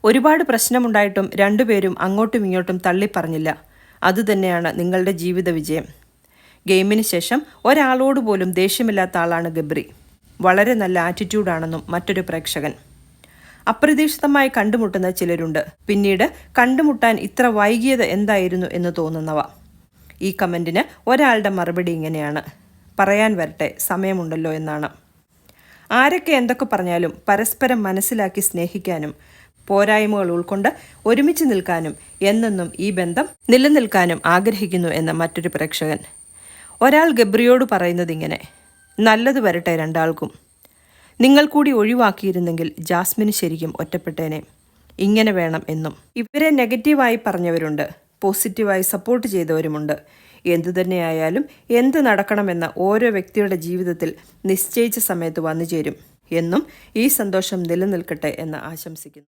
ഒരുപാട് പ്രശ്നമുണ്ടായിട്ടും രണ്ടുപേരും അങ്ങോട്ടും ഇങ്ങോട്ടും തള്ളിപ്പറഞ്ഞില്ല. അതുതന്നെയാണ് നിങ്ങളുടെ ജീവിത വിജയം. ഗെയിമിന് ശേഷം ഒരാളോട് പോലും ദേഷ്യമില്ലാത്ത ആളാണ് ഗബ്രി. വളരെ നല്ല ആറ്റിറ്റ്യൂഡാണെന്നും മറ്റൊരു പ്രേക്ഷകൻ. അപ്രതീക്ഷിതമായി കണ്ടുമുട്ടുന്ന ചിലരുണ്ട്. പിന്നീട് കണ്ടുമുട്ടാൻ ഇത്ര വൈകിയത് എന്തായിരുന്നു എന്ന് തോന്നുന്നവ. ഈ കമൻറ്റിന് ഒരാളുടെ മറുപടി ഇങ്ങനെയാണ്: പറയാൻ വരട്ടെ, സമയമുണ്ടല്ലോ എന്നാണ്. ആരൊക്കെ എന്തൊക്കെ പറഞ്ഞാലും പരസ്പരം മനസ്സിലാക്കി സ്നേഹിക്കാനും പോരായ്മകൾ ഉൾക്കൊണ്ട് ഒരുമിച്ച് നിൽക്കാനും എന്നെന്നും ഈ ബന്ധം നിലനിൽക്കാനും ആഗ്രഹിക്കുന്നു എന്ന മറ്റൊരു പ്രേക്ഷകൻ. ഒരാൾ ഗബ്രിയോട് പറയുന്നത് ഇങ്ങനെ: നല്ലത് വരട്ടെ രണ്ടാൾക്കും. നിങ്ങൾ കൂടി ഒഴിവാക്കിയിരുന്നെങ്കിൽ ജാസ്മിന് ശരിക്കും ഒറ്റപ്പെട്ടേനെ. ഇങ്ങനെ വേണം എന്നും. ഇവരെ നെഗറ്റീവായി പറഞ്ഞവരുണ്ട്, പോസിറ്റീവായി സപ്പോർട്ട് ചെയ്തവരുമുണ്ട്. എന്തുതന്നെയായാലും എന്ത് നടക്കണമെന്ന ഓരോ വ്യക്തിയുടെ ജീവിതത്തിൽ നിശ്ചയിച്ച സമയത്ത് വന്നു ചേരും എന്നും ഈ സന്തോഷം നിലനിൽക്കട്ടെ എന്ന് ആശംസിക്കുന്നു.